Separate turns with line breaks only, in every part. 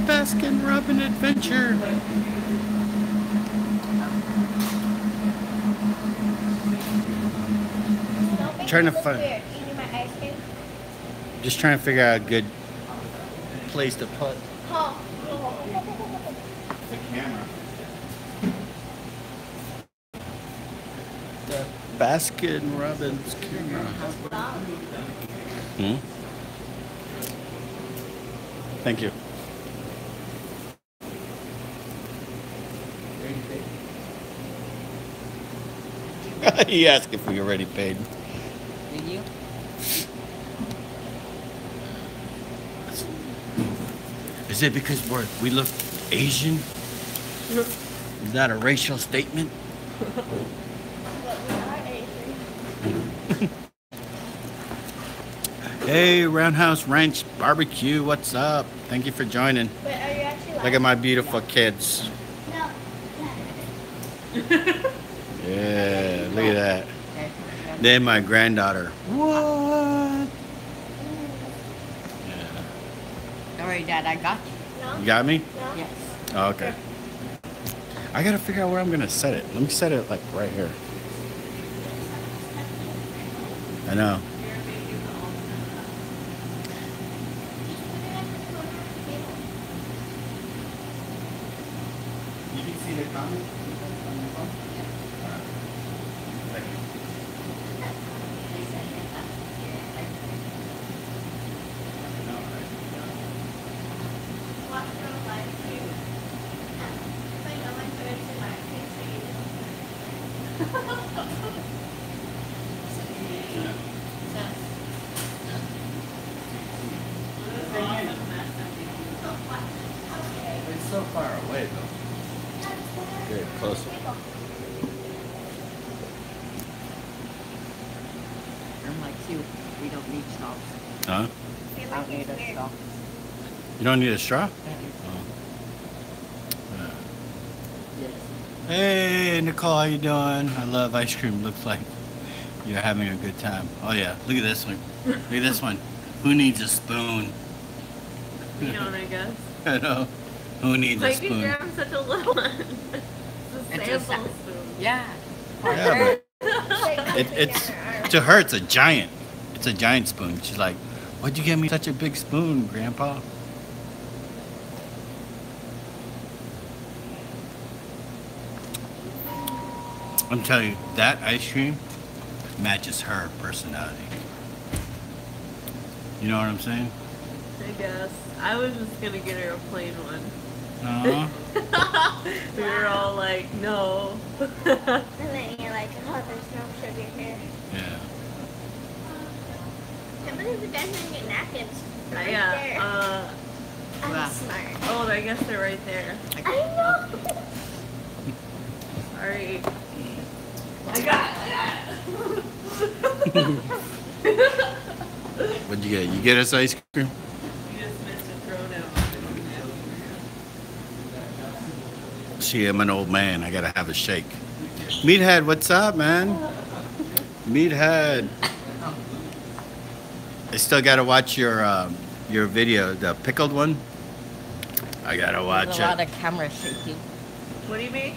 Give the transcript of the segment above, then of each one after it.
Baskin Robbins adventure. Trying to find. Just trying to figure out a good place to put the camera. The Baskin Robbins camera. Hmm? Thank you. He asked if we already paid.
Did you?
Is it because we look Asian? Is that a racial statement? Hey, Roundhouse Ranch Barbecue, what's up? Thank you for joining.
But are you actually
Look at my beautiful kids.
No.
Yeah, look at that. Then my granddaughter. What? Yeah.
Don't worry, Dad, I got you.
No?
You got me?
No?
Yes.
Oh, okay. I gotta figure out where I'm gonna set it. Let me set it like right here. I know. You can see the comment on your phone? Thank you. It's so far away though. Get closer.
I'm like you. We don't need straws.
Huh?
I don't need a straw.
You don't need a straw?
Yes.
Hey Nicole, how you doing? I love ice cream. Looks like you're having a good time. Oh yeah, look at this one. Look at this one. Who needs a spoon?
You don't, I guess.
I know. Who needs a
Like, you
spoon?
grab such a little one. It's a
It's a
sample spoon.
Yeah.
Yeah, but it's to her it's a giant. It's a giant spoon. She's like, why'd you give me such a big spoon, Grandpa? I'm telling you, that ice cream matches her personality. You know what I'm saying?
I guess. I was just gonna get her a plain one. We were all like, no.
And then you're like, oh, there's no sugar here.
Yeah.
I believe the guys didn't get napkins. Right there.
Yeah.
I'm
Wow.
smart.
Oh, I guess they're right there.
I know.
Sorry. I got
What'd you get? You get us ice cream?
You just meant to throw down.
See, I'm an old man. I gotta have a shake. Meathead, what's up, man? Meathead. I still gotta watch your video, the pickled one. I gotta watch
There's a lot
it.
of camera shaking.
What do you mean?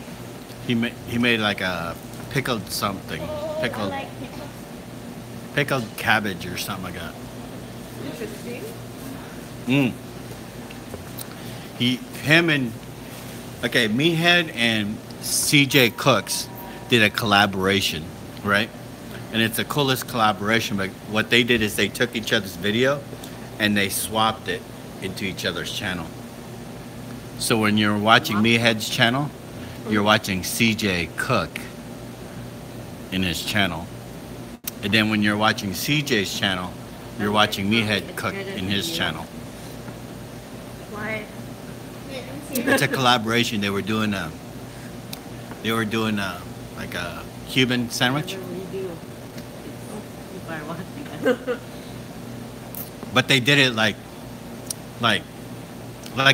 He made like a pickled something,
I
pickled
like pickles.
pickled cabbage or something like that.
Interesting.
Him and okay, Meathead and CJ Cooks did a collaboration, right? And it's the coolest collaboration. But what they did is they took each other's video and they swapped it into each other's channel. So when you're watching Meathead's channel, you're watching CJ Cook in his channel. And then when you're watching CJ's channel, you're watching Meathead Cook in his channel.
Why?
It's a collaboration. They were doing like a Cuban sandwich,
Whatever we do. If I want to.
but they did it like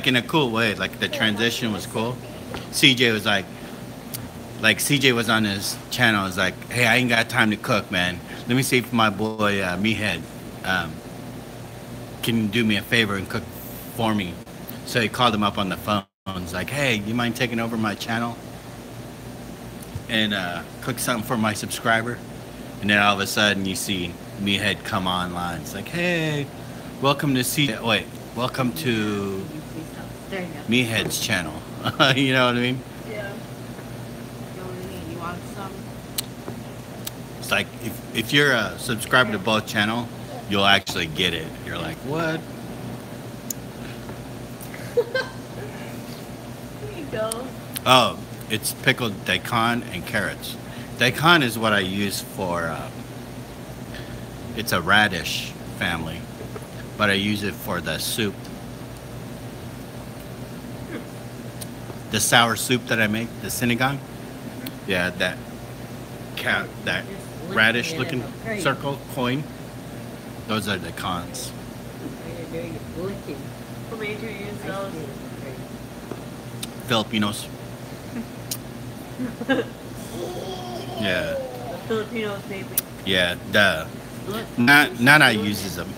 in a cool way. Like the transition was cool. CJ was like CJ was on his channel. Was like, hey, I ain't got time to cook, man. Let me see if my boy Meathead can do me a favor and cook for me. So he called him up on the phone. He's like, hey, you mind taking over my channel and cook something for my subscriber? And then all of a sudden you see Meathead come online. It's like, hey, welcome to welcome to
You see some. There you go.
Meathead's channel. You know what I mean?
Yeah.
Yo, Rini, you want some?
It's like if you're a subscriber to both channel, you'll actually get it. You're like, what?
There you go.
Oh, it's pickled daikon and carrots. Daikon is what I use for, it's a radish family, but I use it for the soup. The sour soup that I make, the sinigang. Yeah, that radish looking circle coin. Those are the cons.
Licking.
Who made you use those?
Filipinos. Yeah.
The Filipinos made me.
Yeah,
Look.
Nana uses them.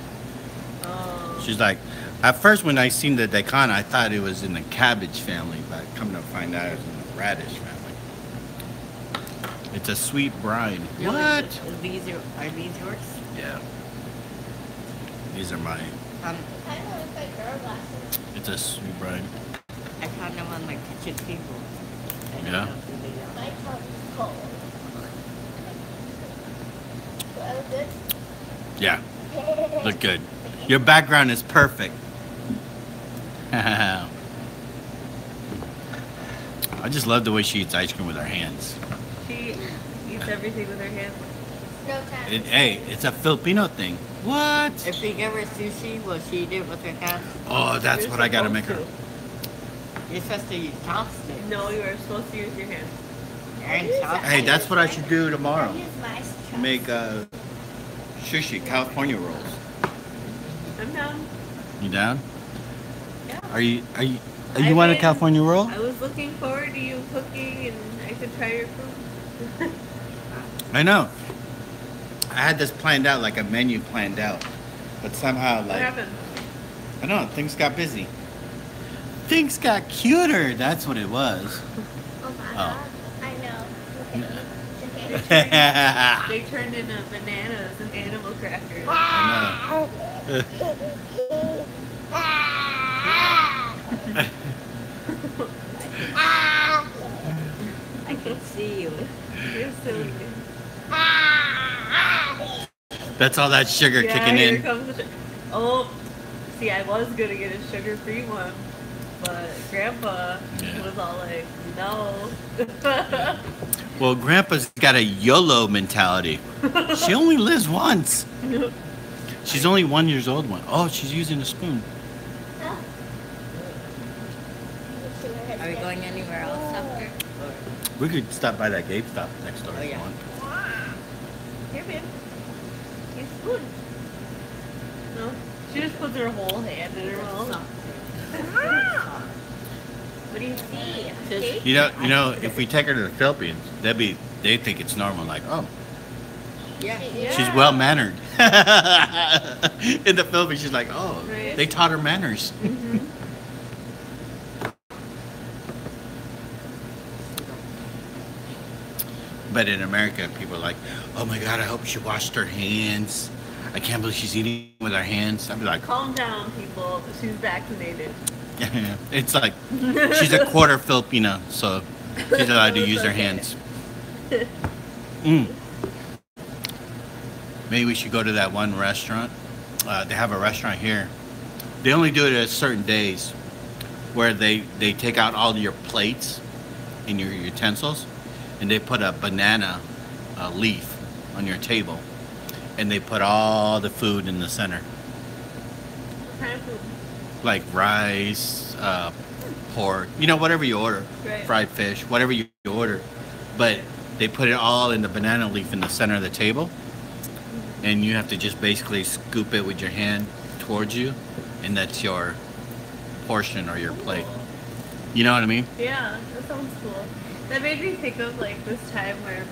Oh.
She's like, at first when I seen the daikon, I thought it was in the cabbage family, but come to find out it's in the radish family. It's a sweet brine.
Yo,
What?
Are these yours?
Yeah. These are mine.
I don't know if like girl glasses.
It's a sweet brine.
I found them on my kitchen table. I don't
Yeah?
know if they
My tongue is cold. Do I look good?
Yeah. Look good. Your background is perfect. I just love the way she eats ice cream with her hands.
She eats everything with her hands.
No time.
Hey, it's a Filipino thing. What?
If we give her sushi, will she eat it with her hands?
Oh, that's
You're
what I gotta make
supposed
her.
You're supposed to use chopsticks.
No, you are supposed to use your hands.
And chopsticks.
Hey, that's what I should do tomorrow.
I use my strap.
Make sushi, California rolls.
I'm down.
You down?
Yeah.
Are you
I
want a
mean,
California roll?
I was looking forward to you cooking and I could try your food.
I know. I had this planned out, like a menu planned out, but somehow,
What
like,
happened?
I don't know, things got busy. Things got cuter. That's what it was.
Oh my
Oh.
god. I know. Look at me.
They turned into bananas and animal crackers.
I
I can see you.
You're silly.
know. That's all that sugar
Yeah,
kicking
here
in.
comes the oh, see, I was gonna get a sugar-free one, but Grandpa
Yeah.
was all like, no.
Well, Grandpa's got a YOLO mentality. She only lives once. She's only 1 year old. Oh, she's using a spoon.
Are we going anywhere else after? Or
We could stop by that GameStop next door
Oh,
if you
yeah.
want.
Here, babe. Here's food. No, she just puts her whole hand in her mouth. What do you see? Steak?
You know, if we take her to the Philippines, they think it's normal. Like, oh,
yeah.
Yeah.
she's well mannered. In the Philippines, she's like, oh,
Right.
they taught her manners.
Mhm.
But in America, people are like, oh my God, I hope she washed her hands. I can't believe she's eating with her hands. I'd be like,
Calm down, people. She's vaccinated.
it's like she's a quarter Filipina, so she's allowed to use her hands. Maybe we should go to that one restaurant. They have a restaurant here. They only do it at certain days where they take out all your plates and your utensils and they put a banana leaf on your table and they put all the food in the center.
What kind of food?
Like rice, pork, whatever you order,
Right.
fried fish, whatever you order. But they put it all in the banana leaf in the center of the table. And you have to just basically scoop it with your hand towards you. And that's your portion or your plate. You know what I mean?
Yeah, that sounds cool. That made me think of like this time where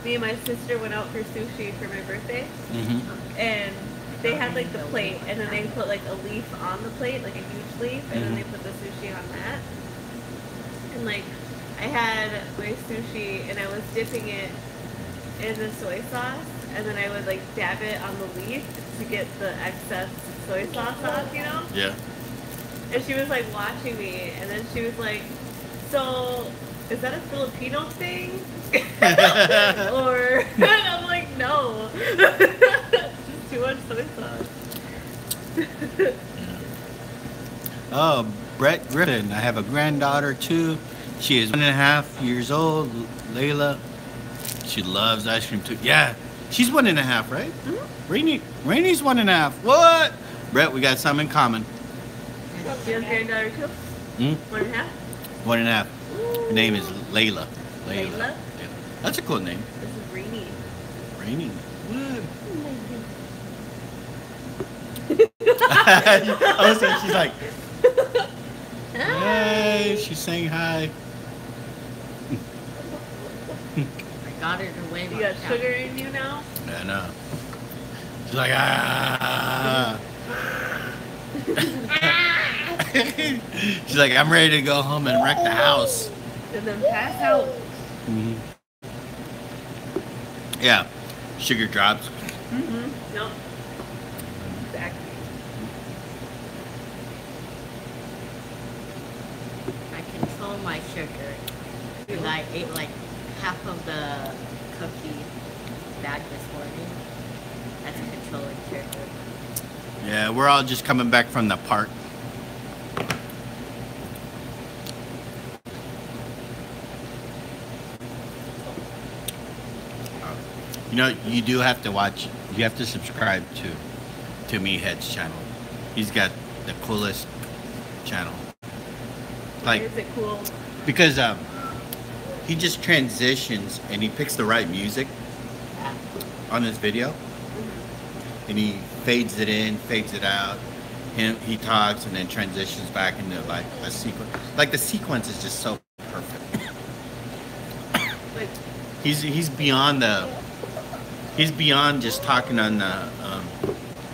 me and my sister went out for sushi for my birthday.
Mm-hmm.
And they had like the plate, and then they put like a leaf on the plate, like a huge leaf, and then they put the sushi on that. And like, I had my sushi, and I was dipping it in the soy sauce, and then I would like dab it on the leaf to get the excess soy sauce off, you know?
Yeah.
And she was like watching me, and then she was like, "So, is that a Filipino thing?" Or, and I'm like, "No, just too much soy sauce."
Oh, Brett Griffin. I have a granddaughter too. She is 1.5 years old. Layla. She loves ice cream too. Yeah, she's 1.5, right?
Mm-hmm.
Rainy's 1.5. What? Brett, we got something in common.
She has granddaughter too?
Hmm?
1.5?
1.5. Her name is Layla.
Layla?
Yeah. That's a cool name.
This is Rini.
Rainy. What? I was saying, she's like, hey, she's saying hi.
I got her to wave.
You got sugar in you now?
I know. She's like, ah. She's like, I'm ready to go home and wreck the house.
And then pass out.
Mm-hmm. Yeah, sugar drops.
Mm-hmm. Nope. Exactly.
I control my sugar. Because I ate like half of the cookie bag this morning. That's controlling sugar.
Yeah, we're all just coming back from the park. You know, you do have to watch. You have to subscribe to Meathead's channel. He's got the coolest channel. Like,
Is it cool?
because he just transitions and he picks the right music on his video, and he fades it in, fades it out. He talks and then transitions back into like a sequence. Like the sequence is just so perfect.
Like,
He's beyond just talking on the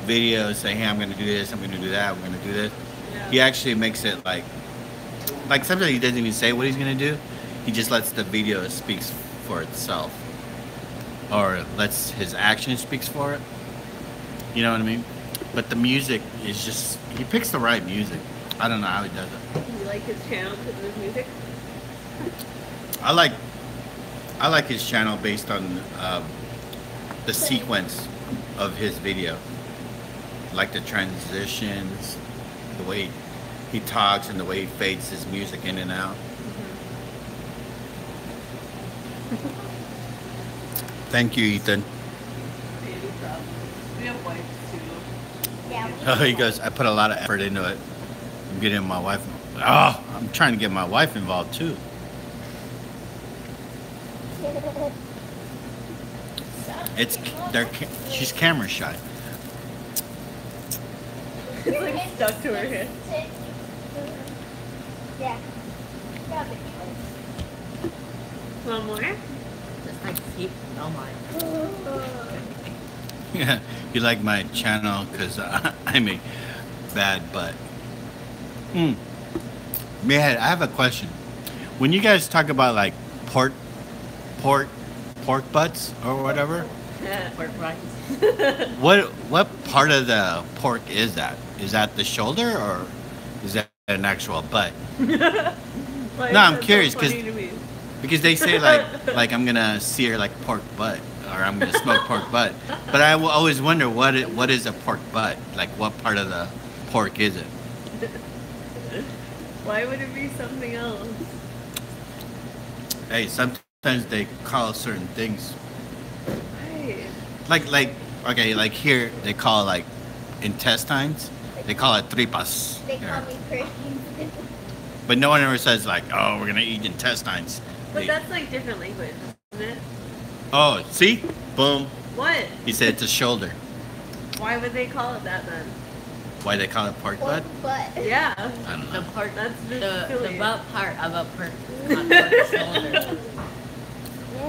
video, saying, hey, I'm going to do this, I'm going to do that, I'm going to do this.
yeah.
He actually makes it like sometimes he doesn't even say what he's going to do. He just lets the video speak for itself, or lets his action speaks for it. You know what I mean? But the music is just, he picks the right music. I don't know how he does it.
You like his channel because of his music?
I like his channel based on the sequence of his video, like the transitions, the way he talks, and the way he fades his music in and out. Thank you, Ethan.
Maybe so. We have wives too.
Yeah.
Oh, he goes, I put a lot of effort into it. I'm getting my wife. Oh, I'm trying to get my wife involved too. She's camera shy.
It's like stuck to her head.
Yeah. Grab it.
One more?
Just like keep. Oh my.
Yeah, you like my channel because I make bad butt. Man, I have a question. When you guys talk about like pork butts or whatever,
Pork rinds.
what part of the pork is that? Is that the shoulder or is that an actual butt?
Like,
No, I'm
that's
curious,
so funny to me.
Because they say like I'm gonna sear like pork butt or I'm gonna smoke pork butt, but I will always wonder what is a pork butt? Like what part of the pork is it?
Why would it be something else?
Hey, sometimes they call certain things
Right.
like okay, like here they call like intestines. They call it tripas.
They call
here.
me crazy.
But no one ever says like, oh, we're gonna eat intestines.
But
They-
that's like different language, isn't it?
oh, see, boom.
What?
He said it's a shoulder.
Why would they call it that then?
Why they call it pork butt?
But
Yeah.
I don't
The
know.
pork.
That's
The
silly.
butt part of a pork. Not pork shoulder.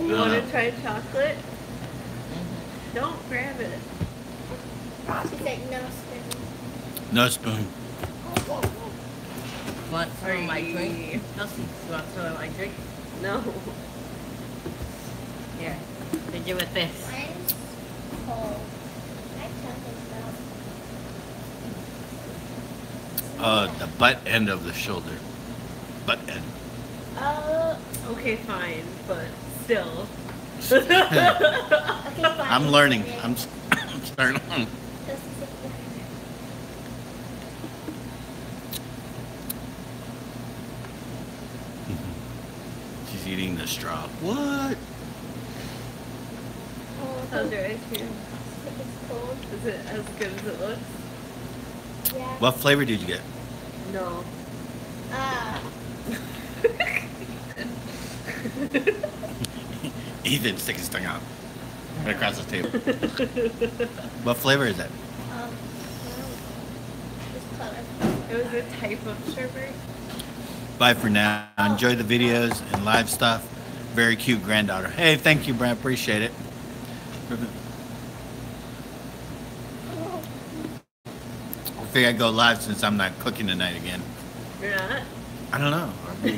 You want
Uh.
to try chocolate?
Mhm.
Don't grab it.
She said no spoon.
No spoon.
Want some of my drink? Kelsey, you want some of my drink?
No.
Here. Did you with this?
Mine's cold. My tongue is out.
The butt end of the shoulder. Butt end.
Okay, fine, but still.
Okay, fine.
I'm learning. I'm starting. She's eating the straw. What?
How's your ice cream?
It's cold.
Is it as good as it looks?
Yeah.
What flavor did you get?
No.
Ethan, stick his tongue out. Right across the table. What flavor is that?
This color.
It was a type of sherbet.
Bye for now. Enjoy the videos and live stuff. Very cute granddaughter. Hey, thank you, Brad. Appreciate it. I figure I'd go live since I'm not cooking tonight again.
You're not?
I don't know.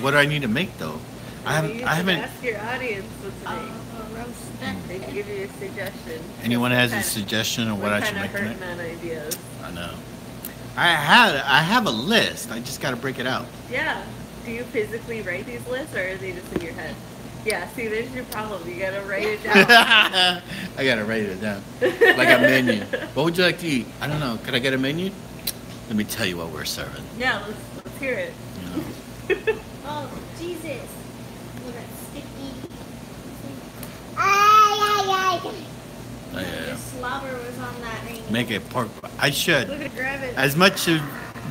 What do I need to make though? I haven't.
Ask your audience what to make.
Roast.
They can give you a suggestion.
Anyone has a
Kinda-
suggestion of what I should
We're
make
kind of
tonight?
hurting on ideas.
I know. I have a list. I just got to break it out.
Yeah. Do you physically write these lists, or are they just in your head? Yeah. See, there's your problem. You gotta write it down.
I gotta write it down. Like a menu. What would you like to eat? I don't know. Could I get a menu? Let me tell you what we're serving.
Yeah. Let's hear it.
You know.
Oh, Jesus. Look at sticky. Ay.
Oh, yeah.
The slobber was on that ring.
Make a pork. I
Look
should.
at grab it.
As much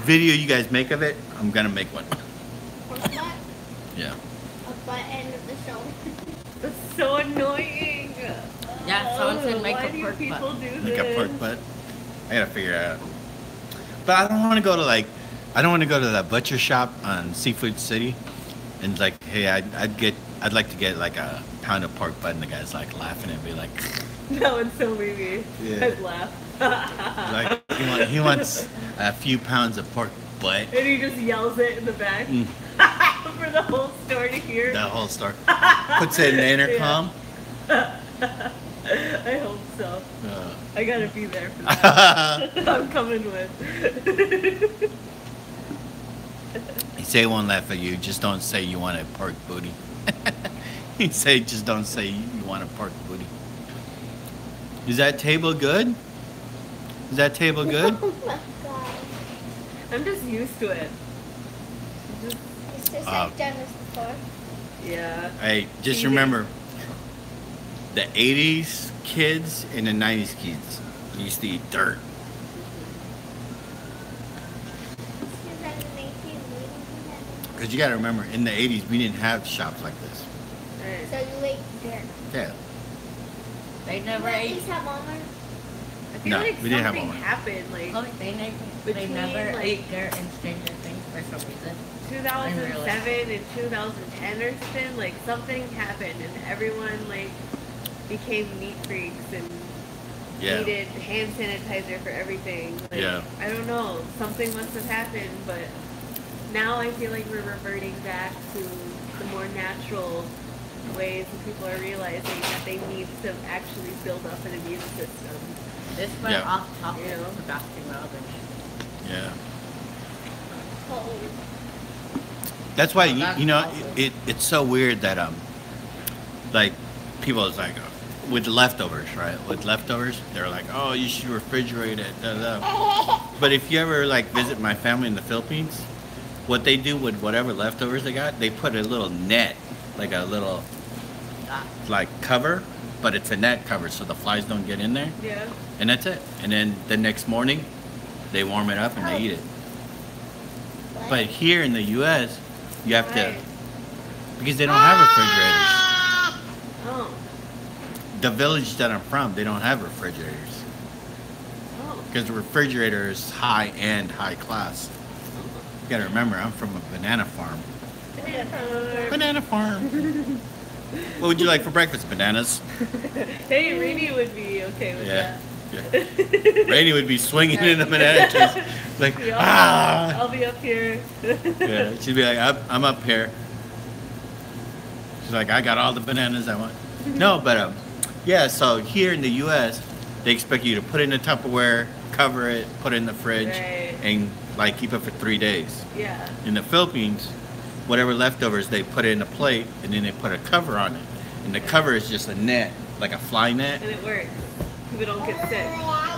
video you guys make of it, I'm gonna make one.
Pork butt.
Yeah.
A butt end of the shoulder.
That's so annoying.
Yeah, someone said make
Why
a
do
pork
people
butt.
do
Make
this?
a pork butt. I gotta figure it out. But I don't want to go to I don't want to go to that butcher shop on Seafood City, and like, hey, I'd like to get like a pound of pork butt, and the guy's like laughing and be like,
That would so make me.
Yeah.
I'd laugh.
like he wants a few pounds of pork butt.
And he just yells it in the back
Mm.
for the whole store to hear.
The whole store. Puts it in the intercom.
I hope so. I gotta be there for that.
Uh,
I'm coming with.
he say he won't laugh at you. Just don't say you want a pork booty. He say just don't say you want a pork booty. Is that table good? Is that table good?
Oh my god.
I'm just used to it. Just,
It's just
Uh,
I've done this before.
yeah.
Hey, just
Eating.
remember the 80s kids and the 90s kids used to eat dirt. Because you got to remember, in the 80s, we didn't have shops like this.
Right.
So you ate dirt.
Yeah.
They never
At
ate.
least have Walmart.
I feel
No,
like
we didn't have
something
one.
happened like
Oh, they
Between,
never
like-
ate dirt and Stranger Things for some reason.
2007 and 2010 or something. Like something happened and everyone like became neat freaks and
Yeah.
needed hand sanitizer for everything. Like,
Yeah.
I don't know. Something must have happened, but now I feel like we're reverting back to the more natural ways, and people are realizing that they need to actually build up an immune system.
This went
Yeah.
off topic
You know?
for Baskin Robbins.
Yeah.
Cold.
That's why,
That's
you know,
awesome.
it's so weird that, like, people is like, with leftovers, right? With leftovers, they're like, oh, you should refrigerate it. Da, da, da. But if you ever, like, visit my family in the Philippines, what they do with whatever leftovers they got, they put a little net, like a little, like, cover, but it's a net cover so the flies don't get in there.
Yeah.
And that's it. And then the next morning, they warm it up and they eat it.
What?
But here in the U.S., you have to,
Right.
because they don't have refrigerators.
Oh.
The village that I'm from, they don't have refrigerators.
Oh.
Because the refrigerator is high-end, high class. You gotta remember, I'm from a banana farm. Banana farm. What would you like for breakfast? Bananas?
Hey, Rini would be okay with
Yeah.
that.
Yeah. Rainy would be swinging in the banana trees. Like,
Yeah,
ah!
I'll be up here.
Yeah, she'd be like, I'm up here. She's like, I got all the bananas I want. No, but yeah, so here in the U.S., they expect you to put it in a Tupperware, cover it, put it in the fridge,
Right.
and like keep it for 3 days.
Yeah.
In the Philippines, whatever leftovers, they put it in a plate, and then they put a cover on it. And the cover is just a net, like a fly net.
And it works. People don't get sick.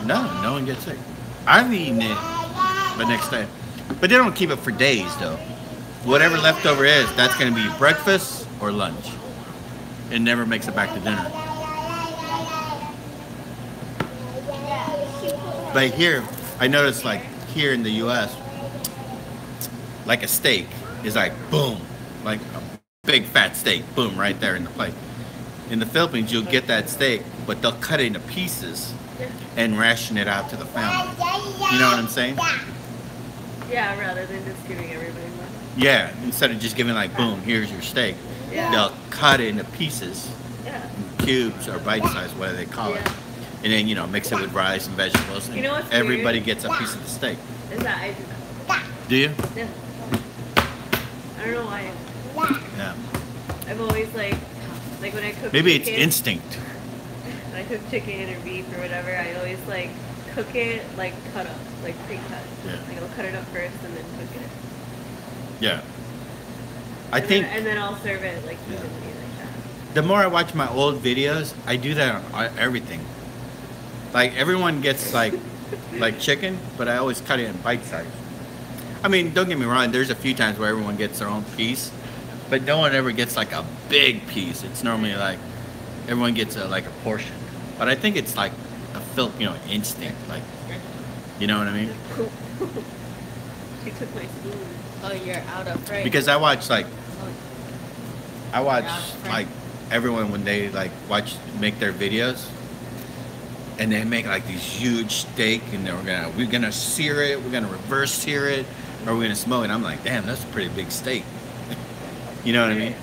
No one gets sick. I've eaten it the next day. But they don't keep it for days, though. Whatever leftover is, that's going to be breakfast or lunch. It never makes it back to dinner. But here, I noticed like here in the U.S., like a steak is like boom, like a big fat steak, boom, right there in the plate. In the Philippines, you'll get that steak, but they'll cut it into pieces and ration it out to the family. You know what I'm saying?
Yeah, rather than just giving everybody one.
Yeah, instead of just giving like boom, here's your steak.
Yeah.
They'll cut it into pieces,
Yeah.
cubes or bite size, whatever they call it.
Yeah.
And then, you know, mix it with rice and vegetables. And
You know what's
everybody
weird?
gets a piece of the steak.
Is that I do that.
Do you?
Yeah. I don't know why.
Yeah.
I've always like when I cook
Maybe it's
chicken,
instinct.
when I cook chicken or beef or whatever, I always like cook it like cut up, like pre-cut.
Yeah.
Like I'll cut it up first and then cook it.
Yeah. I
And
think
and then I'll serve it like
Yeah.
evenly like that.
the more I watch my old videos, I do that on everything. Like everyone gets like chicken, but I always cut it in bite size. I mean, don't get me wrong. There's a few times where everyone gets their own piece, but no one ever gets like a big piece. It's normally like everyone gets like a portion. But I think it's like a Filipino instinct, like you know what I mean?
She took my spoon.
Oh, you're out of frame.
Because I watch like
Yeah,
like everyone when they like make their videos, and they make like these huge steak, and we're gonna sear it, we're gonna reverse sear it, or we're gonna smoke it. I'm like, damn, that's a pretty big steak. You know what I mean?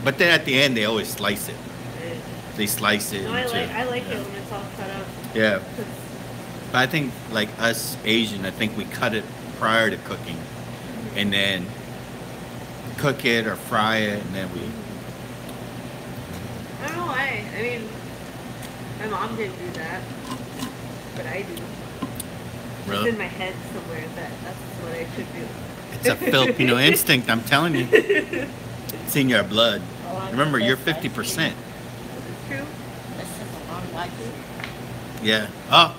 But then at the end, they always slice it. They slice it.
No,
into,
I like
yeah.
it when it's all cut up.
Yeah.
'Cause
But I think like us Asian, I think we cut it prior to cooking, and then cook it or fry it, and then we.
I don't know why. I mean, my mom didn't do that, but I do. It's
Really?
in my head somewhere that that's what I should do.
It's a Filipino instinct, I'm telling you. It's in your blood. Remember, you're 50%.
It's true.
This is a long white dude.
Yeah. Oh,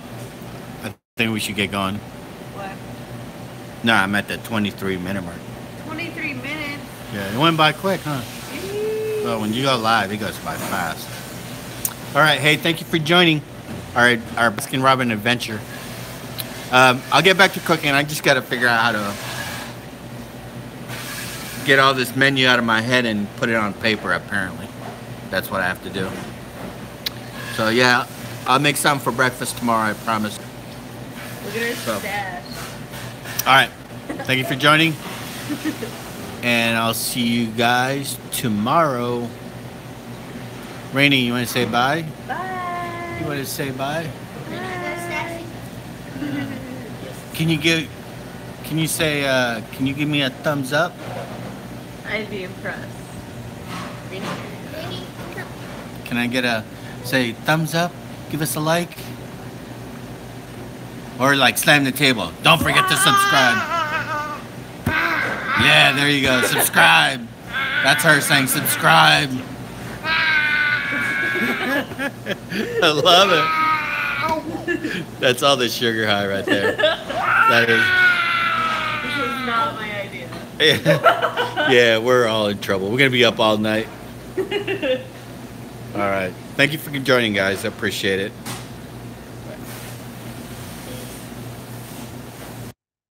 I think we should get going.
What?
No, I'm at the 23-minute mark.
23 minutes.
Yeah, it went by quick, huh? Well, when you go live, it goes by fast. All right, hey, thank you for joining our Baskin Robbins adventure. I'll get back to cooking. I just got to figure out how to get all this menu out of my head and put it on paper, apparently. That's what I have to do. So, yeah, I'll make something for breakfast tomorrow, I promise.
Look at her
So.
stash.
All right, thank you for joining. And I'll see you guys tomorrow. Rainy, you want to say bye?
Bye.
You want to say bye?
Bye.
Can you give me a thumbs up?
I'd be impressed.
Can I get say thumbs up? Give us a like? Or like slam the table. Don't forget to subscribe. Yeah, there you go. Subscribe. That's her saying subscribe. I love it. That's all the sugar high right there. That is.
This was not my idea.
Yeah, we're all in trouble. We're gonna be up all night. All right. Thank you for joining, guys. I appreciate it.